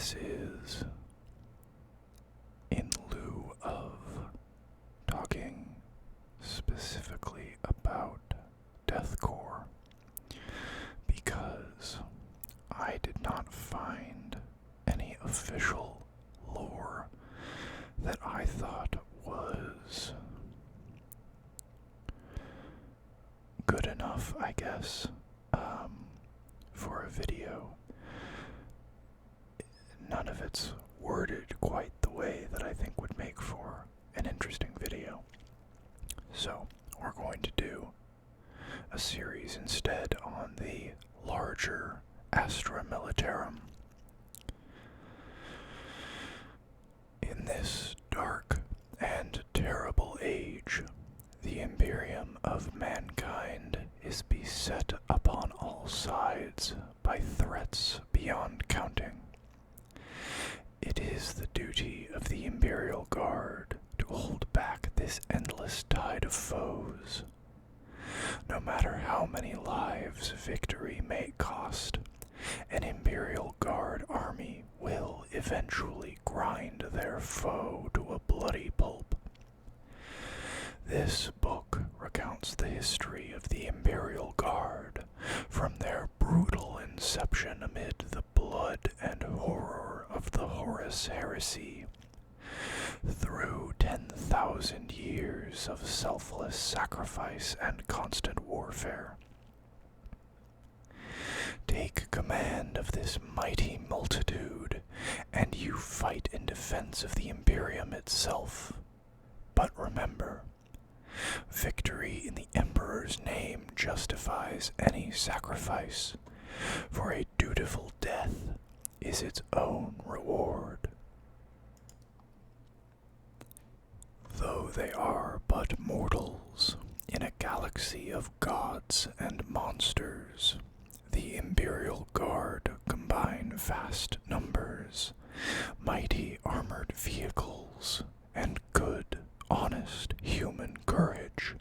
this is in lieu of talking specifically about deathcore, because I did not find any official lore that I thought was good enough, I guess, for a video. None of it's worded quite the way that I think would make for an interesting video. So, we're going to do a series instead on the larger Astra Militarum. In this dark and terrible age, the Imperium of mankind is beset upon all sides by threats beyond counting. It is the duty of the Imperial Guard to hold back this endless tide of foes. No matter how many lives victory may cost, an Imperial Guard army will eventually grind their foe to a bloody pulp. This book recounts the history of the Imperial Guard, from their brutal inception amid the blood and horror of the Horus Heresy, through 10,000 years of selfless sacrifice and constant warfare. Take command of this mighty multitude, and you fight in defense of the Imperium itself. But remember, victory in the Emperor's name justifies any sacrifice, for a dutiful death is its own reward. Though they are but mortals in a galaxy of gods and monsters, the Imperial Guard combine vast numbers, mighty armored vehicles, and good, honest human courage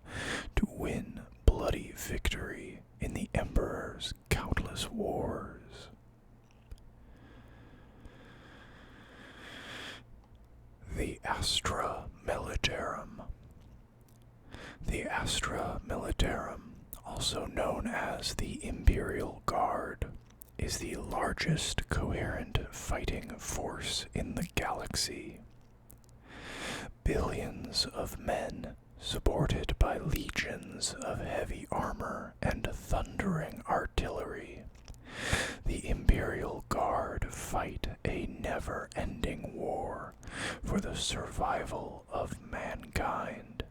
to win bloody victory in the Emperor's countless wars. The Astra Militarum. The Astra Militarum, also known as the Imperial Guard, is the largest coherent fighting force in the galaxy. Billions of men, supported by legions of heavy armor and thundering artillery, the Imperial Guard fight a never-ending war for the survival of mankind.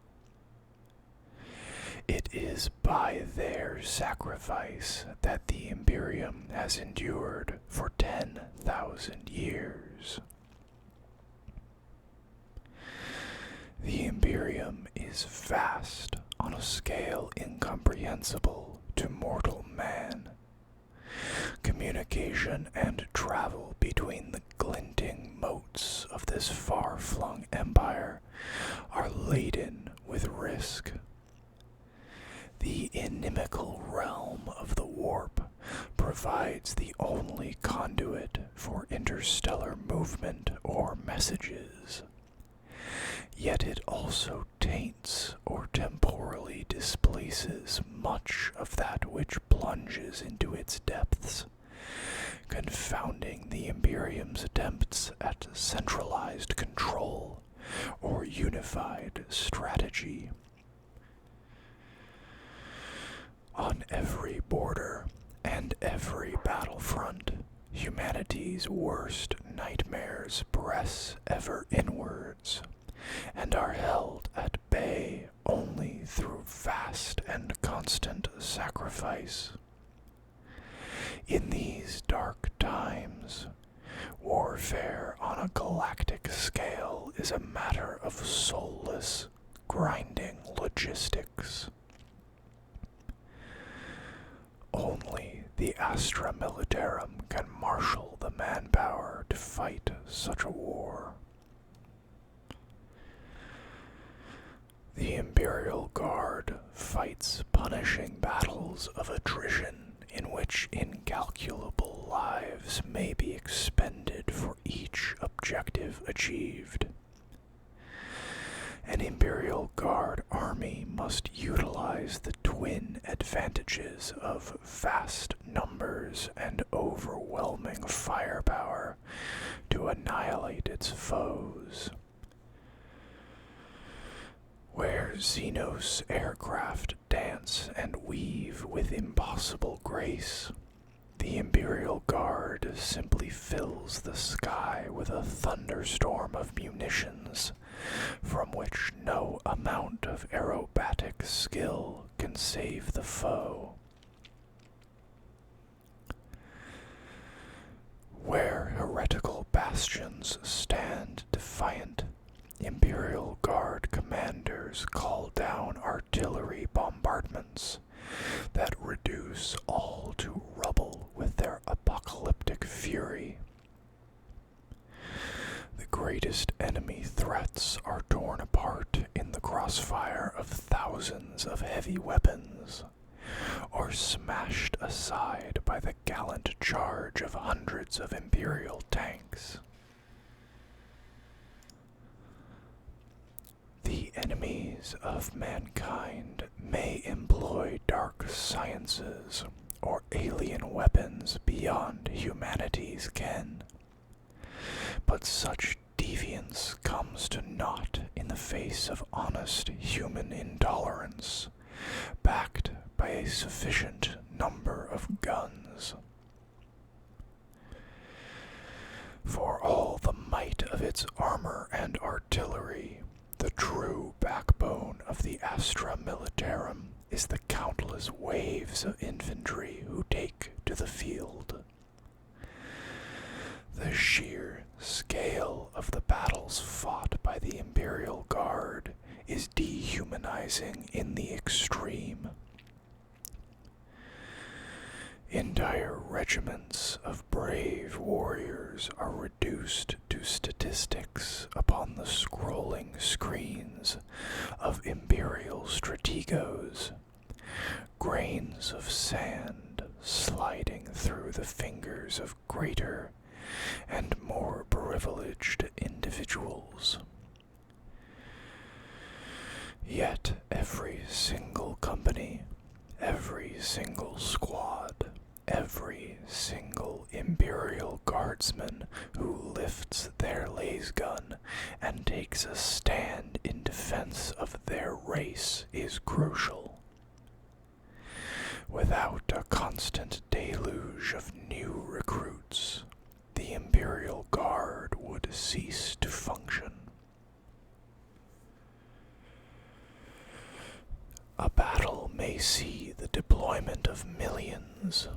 It is by their sacrifice that the Imperium has endured for 10,000 years. The Imperium is vast on a scale incomprehensible to mortal man. Communication and travel between the glinting moats of this far-flung empire are laden with risk. The inimical realm of the warp provides the only conduit for interstellar movement or messages. Yet it also taints or temporally displaces much of that which plunges into its depths, confounding the Imperium's attempts at centralized control or unified strategy. On every border and every battlefront, humanity's worst nightmares press ever inwards, and are held at bay only through vast and constant sacrifice. In these dark times, warfare on a galactic scale is a matter of soulless, grinding logistics. Only the Astra Militarum can marshal the manpower to fight such a war. The Imperial Guard fights punishing battles of attrition in which incalculable lives may be expended for achieved. An Imperial Guard army must utilize the twin advantages of vast numbers and overwhelming firepower to annihilate its foes. Where Xenos aircraft dance and weave with impossible grace, the Imperial Guard simply fills the sky with a thunderstorm of munitions from which no amount of aerobatic skill can save the foe. Where heretical bastions stand defiant, Imperial Guard commanders call down artillery bombardments that reduce all to rubble with their apocalyptic fury. The greatest enemy threats are torn apart in the crossfire of thousands of heavy weapons, or smashed aside by the gallant charge of hundreds of Imperial tanks. The enemies of mankind may employ dark sciences or alien weapons beyond humanity's ken, but such deviance comes to naught in the face of honest human intolerance, backed by a sufficient number of guns. For all the might of its armor and artillery, the true backbone of the Astra Militarum is the countless waves of infantry who take to the field. The sheer scale of the battles fought by the Imperial Guard is dehumanizing in the extreme. Entire regiments of brave warriors are reduced to statistics upon the scrolling screens of Imperial strategos, grains of sand sliding through the fingers of greater and more privileged individuals. Yet every single company, every single squad, every single Imperial Guardsman who lifts their lasgun and takes a stand in defense of their race is crucial. Without a constant deluge of new recruits, the Imperial Guard would cease to function. A battle may see the deployment of millions,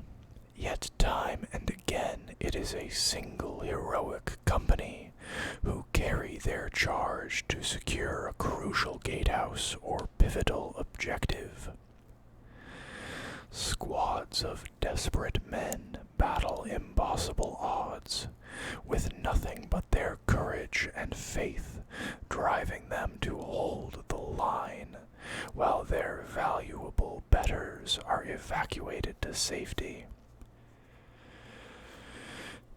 yet time and again it is a single heroic company who carry their charge to secure a crucial gatehouse or pivotal objective. Squads of desperate men battle impossible odds, with nothing but their courage and faith driving them to hold the line, while their valuable betters are evacuated to safety.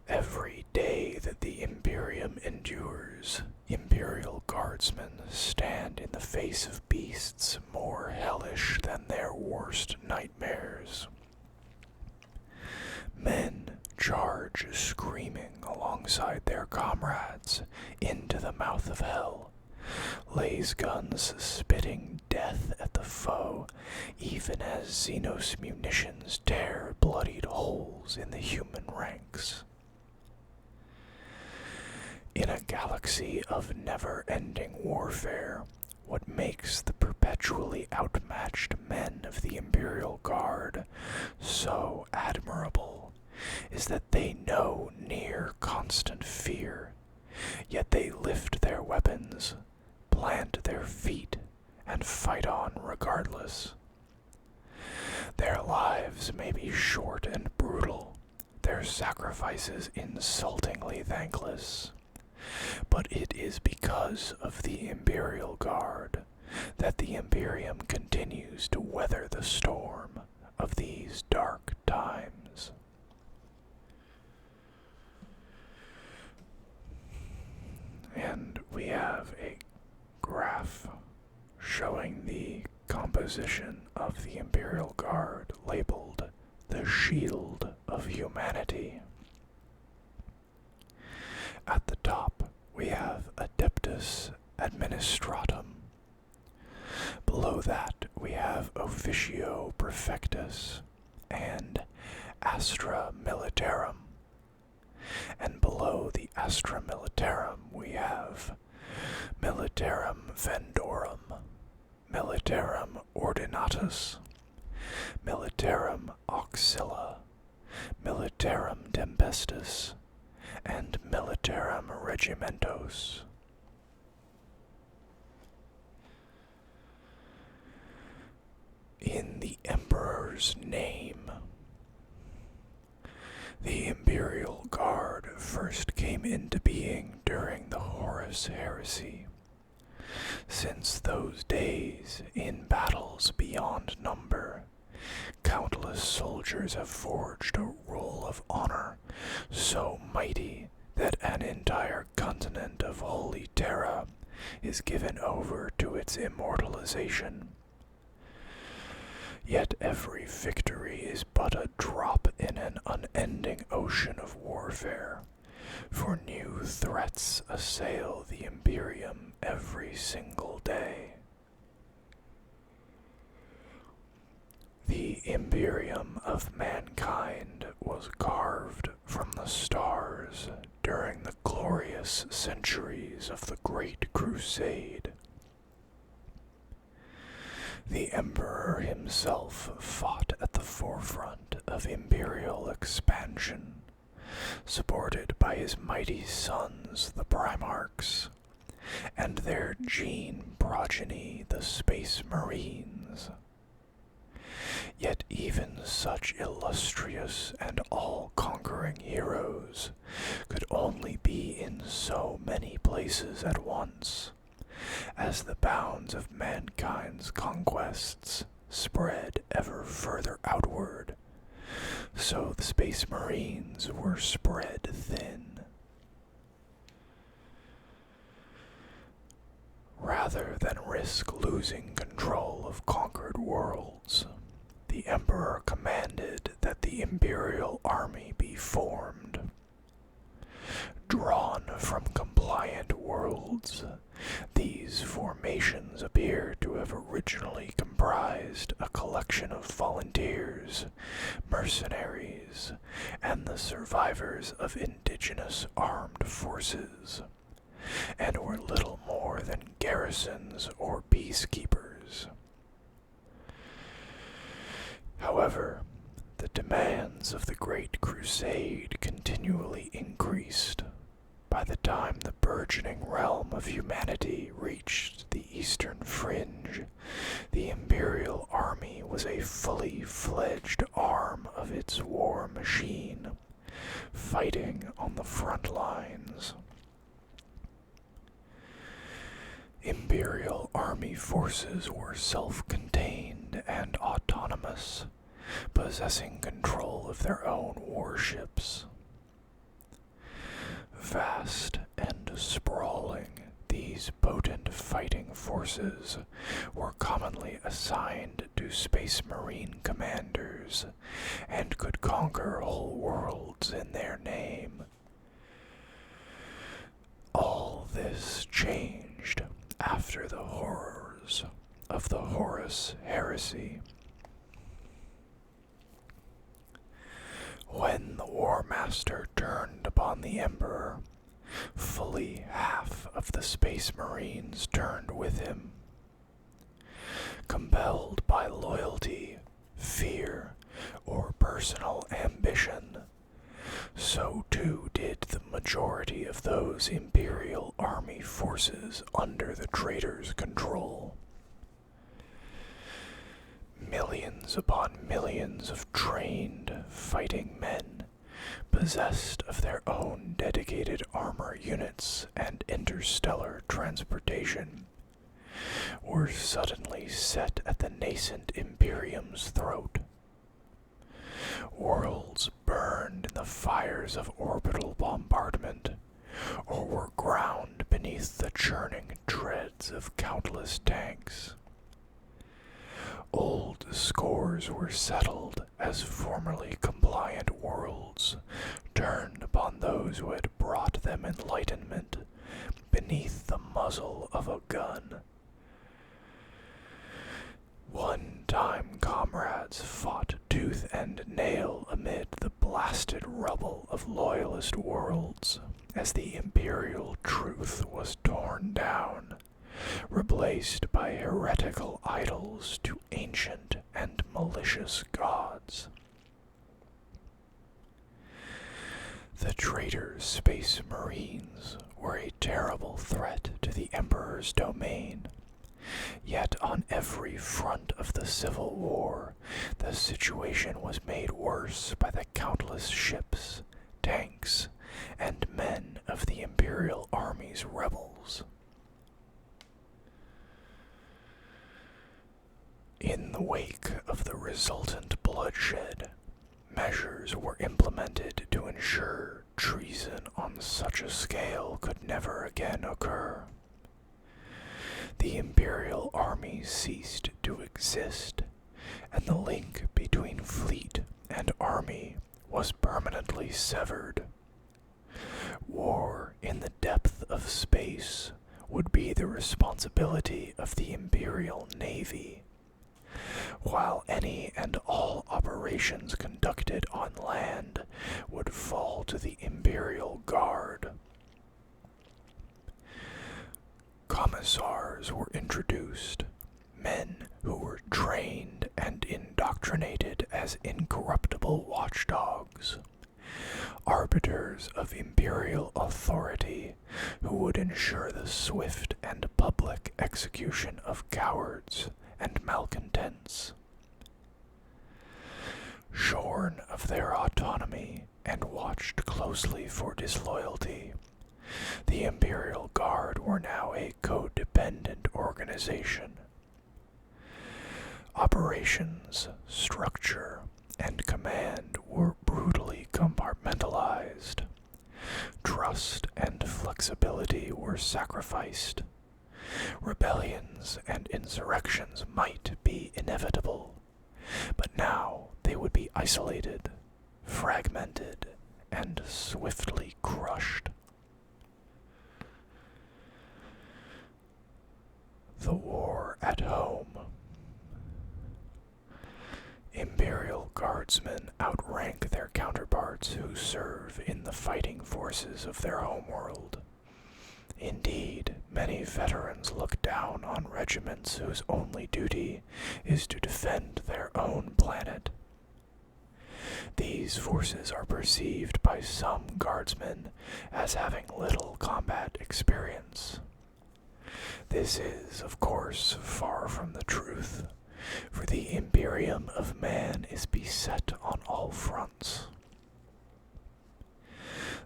Every day that the Imperium endures, Imperial Guardsmen stand in the face of beasts more hellish than their worst nightmares. Men charge screaming alongside their comrades into the mouth of hell, lasguns spitting death at the foe, even as Xenos munitions tear bloodied holes in the human ranks. In a galaxy of never-ending warfare, what makes the perpetually outmatched men of the Imperial Guard so admirable is that they know near constant fear, yet they lift their weapons, plant their feet, and fight on regardless. Their lives may be short and brutal, their sacrifices insultingly thankless, but it is because of the Imperial Guard that the Imperium continues to weather the storm of these dark times. composition of the Imperial Guard labeled the Shield of Humanity. At the top, we have Adeptus Administratum. Below that, we have Officio Prefectus and Astra Militarum. And below the Astra Militarum, we have Militarum Vendorum, Militarum Ordinatus, Militarum Auxilla, Militarum Tempestus, and Militarum Regimentos. In the Emperor's name. The Imperial Guard first came into being during the Horus Heresy. Since those days, in battles beyond number, countless soldiers have forged a roll of honor so mighty that an entire continent of Holy Terra is given over to its immortalization. Yet every victory is but a drop in an unending ocean of warfare, for new threats assail the Imperium every single day. The Imperium of mankind was carved from the stars during the glorious centuries of the Great Crusade. The Emperor himself fought at the forefront of imperial expansion, supported by his mighty sons, the Primarchs, and their gene progeny, the Space Marines. Yet even such illustrious and all-conquering heroes could only be in so many places at once, as the bounds of mankind's conquests spread ever further outward, so the Space Marines were spread thin. Rather than risk losing control of conquered worlds, the Emperor commanded that the Imperial Army be formed. Drawn from compliant worlds, these formations appear to have originally comprised a collection of volunteers, mercenaries, and the survivors of indigenous armed forces, and were little more than garrisons or peacekeepers. However, the demands of the Great Crusade continually increased. By the time the burgeoning realm of humanity reached the eastern fringe, the Imperial Army was a fully fledged arm of its war machine, fighting on the front lines. Imperial Army forces were self-contained and autonomous, possessing control of their own warships. Vast and sprawling, these potent fighting forces were commonly assigned to Space Marine commanders and could conquer whole worlds in their name. All this changed after the horrors of the Horus Heresy. When the War Master turned upon the Emperor, fully half of the Space Marines turned with him. Compelled by loyalty, fear, or personal ambition, so too did the majority of those Imperial Army forces under the traitor's control. Millions upon millions of trained, fighting men, possessed of their own dedicated armor units and interstellar transportation, were suddenly set at the nascent Imperium's throat. Worlds burned in the fires of orbital bombardment, or were ground beneath the churning treads of countless tanks. wars were settled as formerly compliant worlds turned upon those who had brought them enlightenment beneath the muzzle of a gun. One-time comrades fought tooth and nail amid the blasted rubble of loyalist worlds as the imperial truth was torn down, replaced by heretical idols to ancient and malicious gods. The traitor Space Marines were a terrible threat to the Emperor's domain. Yet on every front of the Civil War, the situation was made worse by the countless ships, tanks, and men of the Imperial Army's rebels. In the wake of the resultant bloodshed, measures were implemented to ensure treason on such a scale could never again occur. The Imperial Army ceased to exist, and the link between fleet and army was permanently severed. War in the depth of space would be the responsibility of the Imperial Navy, while any and all operations conducted on land would fall to the Imperial Guard. Commissars were introduced, men who were trained and indoctrinated as incorruptible watchdogs, arbiters of imperial authority who would ensure the swift and public execution of cowards and malcontents. Shorn of their autonomy and watched closely for disloyalty, the Imperial Guard were now a codependent organization. Operations, structure, and command were brutally compartmentalized. Trust and flexibility were sacrificed. Rebellions and insurrections might be inevitable, but now they would be isolated, fragmented, and swiftly crushed. The war at home. Imperial Guardsmen outrank their counterparts who serve in the fighting forces of their homeworld. Indeed, many veterans look down on regiments whose only duty is to defend their own planet. These forces are perceived by some guardsmen as having little combat experience. This is, of course, far from the truth, for the Imperium of Man is beset on all fronts.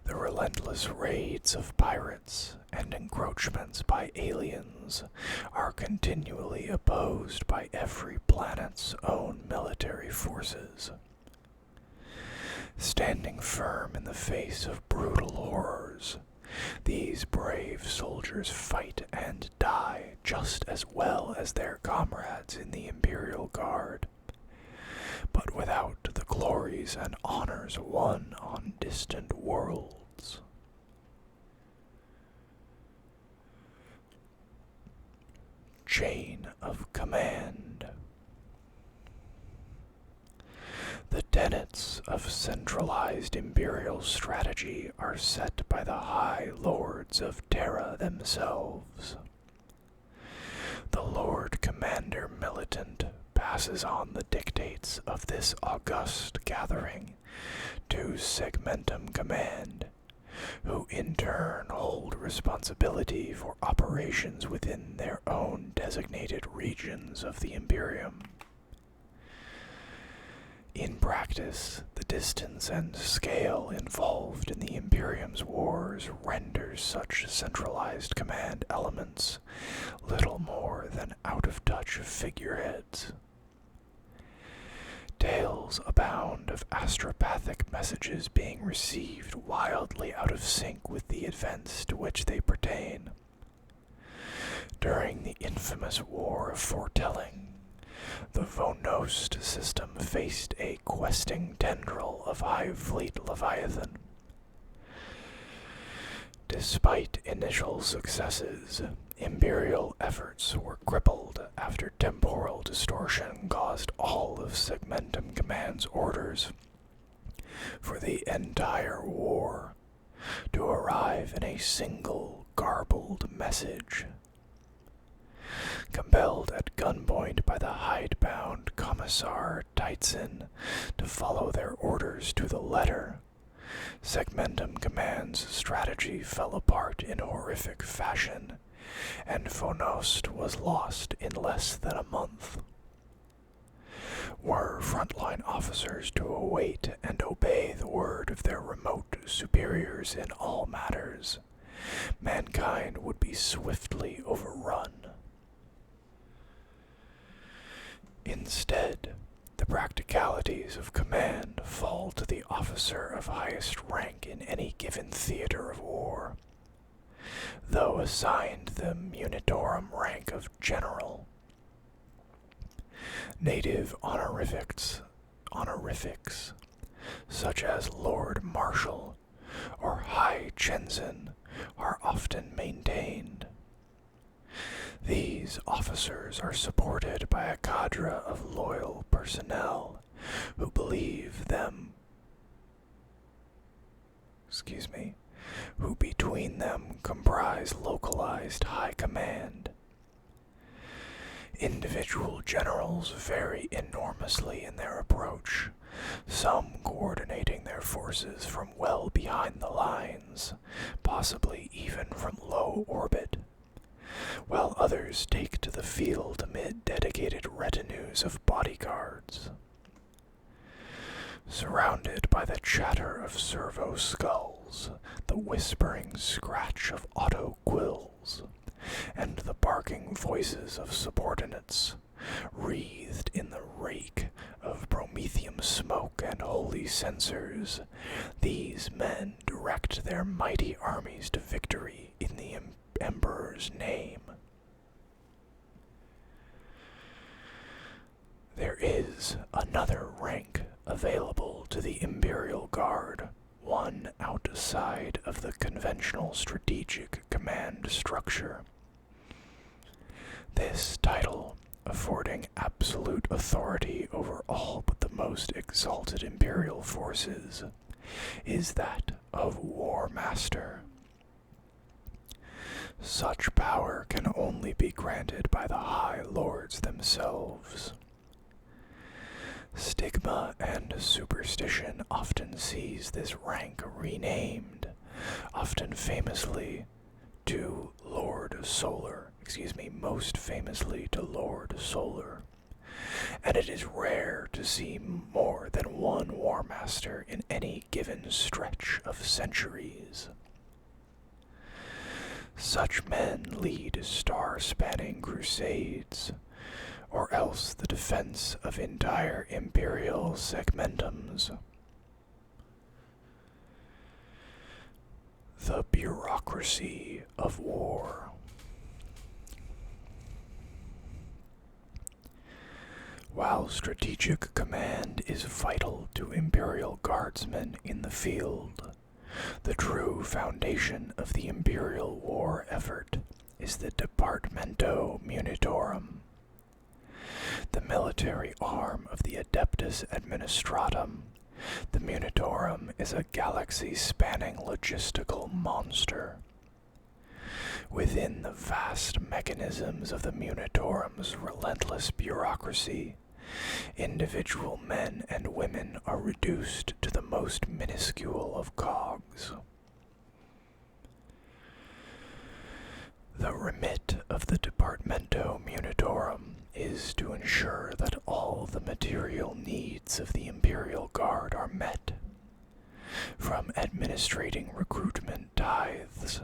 The relentless raids of pirates and encroachments by aliens are continually opposed by every planet's own military forces. Standing firm in the face of brutal horrors, these brave soldiers fight and die just as well as their comrades in the Imperial Guard, but without the glories and honors won on distant worlds. Chain of Command. The tenets of centralized imperial strategy are set by the High Lords of Terra themselves. The Lord Commander Militant passes on the dictates of this august gathering to Segmentum Command, who in turn hold responsibility for operations within their own designated regions of the Imperium. In practice, the distance and scale involved in the Imperium's wars renders such centralized command elements little more than out-of-touch figureheads. Tales abound of astropathic messages being received wildly out of sync with the events to which they pertain. During the infamous War of Foretelling, The Vonost system faced a questing tendril of Hive Fleet Leviathan. Despite initial successes, Imperial efforts were crippled after temporal distortion caused all of Segmentum Command's orders for the entire war to arrive in a single garbled message. Compelled at gunpoint by the hidebound Commissar Teitzen to follow their orders to the letter, Segmentum Command's strategy fell apart in horrific fashion, and Vonost was lost in less than a month. Were frontline officers to await and obey the word of their remote superiors in all matters, mankind would be swiftly overrun. Instead, the practicalities of command fall to the officer of highest rank in any given theater of war. Though assigned the Munitorum rank of general, native honorifics such as Lord Marshal or High Chenzen are often maintained. These officers are supported by a cadre of loyal personnel who between them comprise localized high command. Individual generals vary enormously in their approach, some coordinating their forces from well behind the lines, possibly even from low orbit, while others take to the field amid dedicated retinues of bodyguards. Surrounded by the chatter of servo skulls, the whispering scratch of auto quills, and the barking voices of subordinates, wreathed in the reek of promethium smoke and holy censers, these men direct their mighty armies to victory in the Emperor's name. There is another rank available to the Imperial Guard, one outside of the conventional strategic command structure. This title, affording absolute authority over all but the most exalted Imperial forces, is that of War Master. Such power can only be granted by the High Lords themselves. Stigma and superstition often sees this rank renamed, often famously to most famously to Lord Solar, and it is rare to see more than one War Master in any given stretch of centuries. Such men lead star-spanning crusades, or else the defense of entire imperial segmentums. The bureaucracy of war. While strategic command is vital to Imperial Guardsmen in the field, the true foundation of the Imperial war effort is the Departamento Munitorum, the military arm of the Adeptus Administratum. The Munitorum is a galaxy-spanning logistical monster. Within the vast mechanisms of the Munitorum's relentless bureaucracy, individual men and women are reduced to the most minuscule of cogs. The remit of the Departamento Munitorum is to ensure that all the material needs of the Imperial Guard are met, from administrating recruitment tithes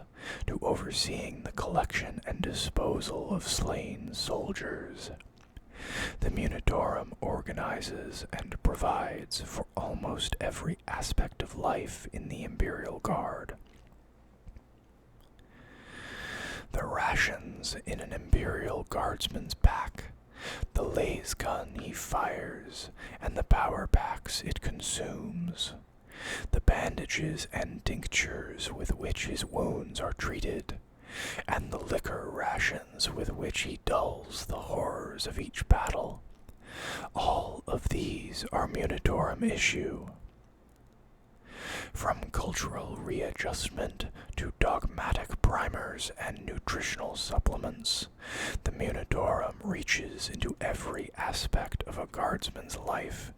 to overseeing the collection and disposal of slain soldiers. The Munitorum organizes and provides for almost every aspect of life in the Imperial Guard. The rations in an Imperial Guardsman's pack, the laser gun he fires, and the power packs it consumes, the bandages and tinctures with which his wounds are treated, and the liquor rations with which he dulls the horrors of each battle. All of these are Munitorum issue. From cultural readjustment to dogmatic primers and nutritional supplements, the Munitorum reaches into every aspect of a guardsman's life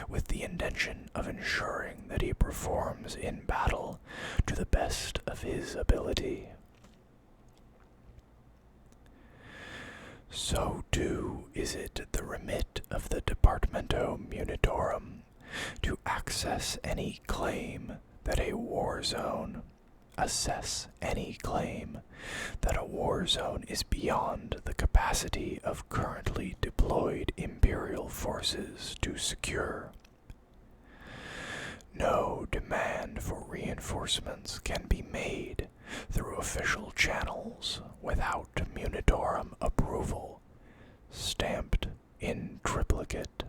with the intention of ensuring that he performs in battle to the best of his ability. So too is it the remit of the Departamento Munitorum to access any claim that a war zone, assess any claim that a war zone is beyond the capacity of currently deployed Imperial forces to secure. No demand for reinforcements can be made through official channels without Munitorum approval, stamped in triplicate.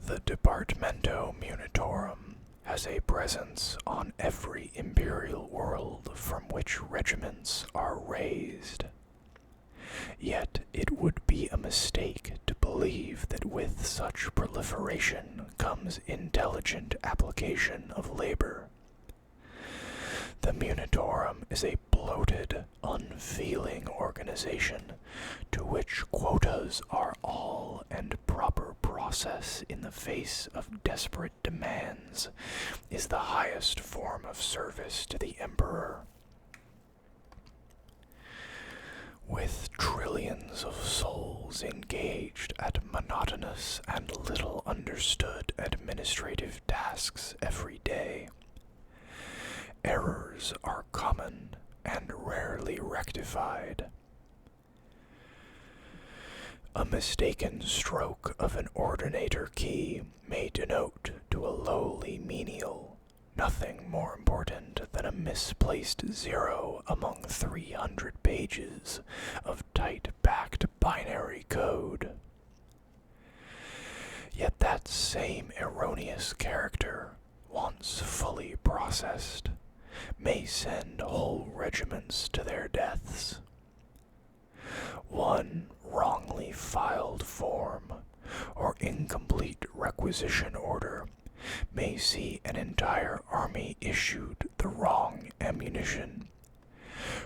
The Departamento Munitorum has a presence on every Imperial world from which regiments are raised. Yet it would be a mistake to believe that with such proliferation comes intelligent application of labor. The Munitorum is a bloated, unfeeling organization to which quotas are all and proper process in the face of desperate demands is the highest form of service to the Emperor. With trillions of souls engaged at monotonous and little understood administrative tasks every day, errors are common and rarely rectified. A mistaken stroke of an ordinator key may denote to a lowly menial nothing more important than a misplaced zero among 300 pages of tight-backed binary code. Yet that same erroneous character, once fully processed, may send whole regiments to their deaths. One wrongly filed form or incomplete requisition order may see an entire army issued the wrong ammunition,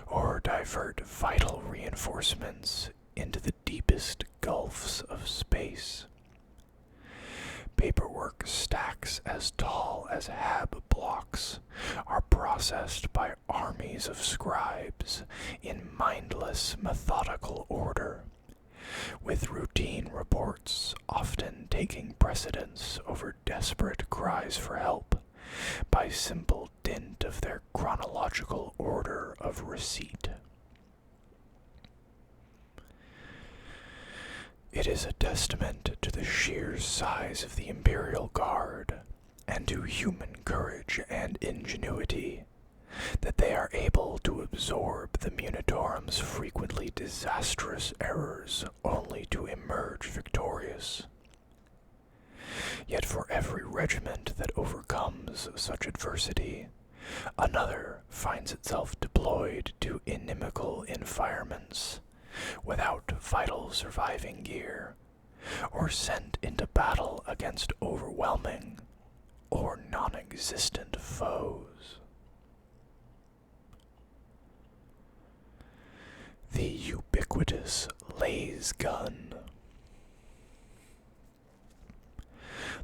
or divert vital reinforcements into the deepest gulfs of space. Paperwork stacks as tall as hab blocks are processed by armies of scribes in mindless, methodical order, with routine reports often taking precedence over desperate cries for help by simple dint of their chronological order of receipt. It is a testament to the sheer size of the Imperial Guard and to human courage and ingenuity that they are able to absorb the Munitorum's frequently disastrous errors only to emerge victorious. Yet for every regiment that overcomes such adversity, another finds itself deployed to inimical environments without vital surviving gear, or sent into battle against overwhelming or non-existent foes. The ubiquitous laser gun.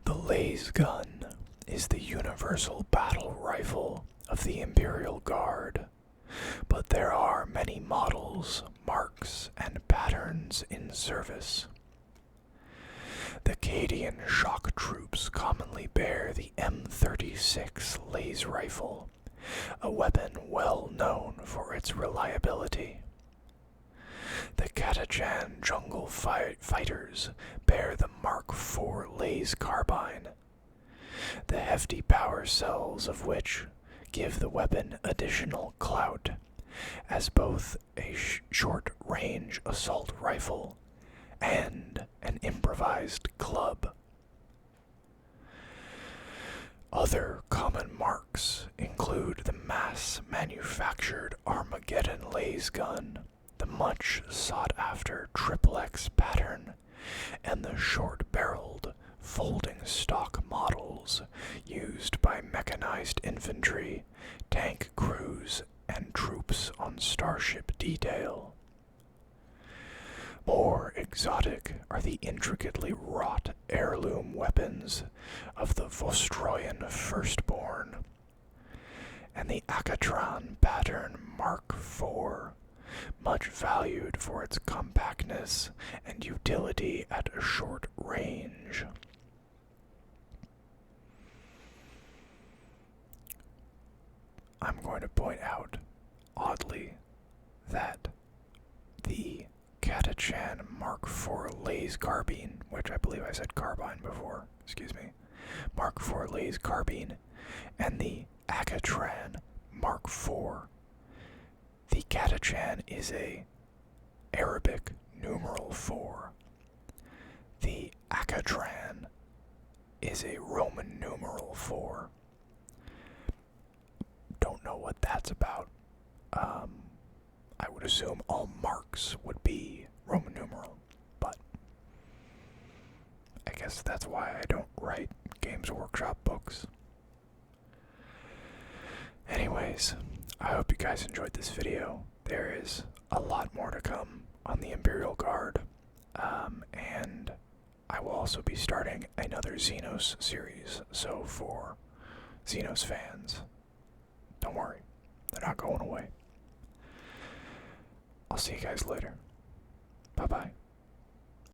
The laser gun is the universal battle rifle of the Imperial Guard, but there are many models, marks, and patterns in service. The Cadian shock troops commonly bear the M36 laser rifle, a weapon well known for its reliability. The Katachan jungle fighters bear the Mark IV laser carbine, the hefty power cells of which give the weapon additional clout as both a short-range assault rifle and an improvised club. Other common marks include the mass-manufactured Armageddon laser gun, the much sought-after XXX pattern, and the short-barreled folding stock models used by mechanized infantry, tank crews, and troops on starship detail. More exotic are the intricately wrought heirloom weapons of the Vostroyan Firstborn, and the Akatran pattern Mark IV, much valued for its compactness and utility at a short range. I'm going to point out, oddly, that the Katachan Mark IV laser carbine, which I believe I said carbine before, Mark IV laser carbine, and the Akatran Mark IV. The Katachan is a Arabic numeral 4. The Akatran is a Roman numeral 4. Don't know what that's about. I would assume all marks would be Roman numeral, but I guess that's why I don't write Games Workshop books. Anyways, I hope you guys enjoyed this video. There is a lot more to come on the Imperial Guard, and I will also be starting another Xenos series, so for Xenos fans, don't worry, they're not going away. I'll see you guys later. Bye-bye.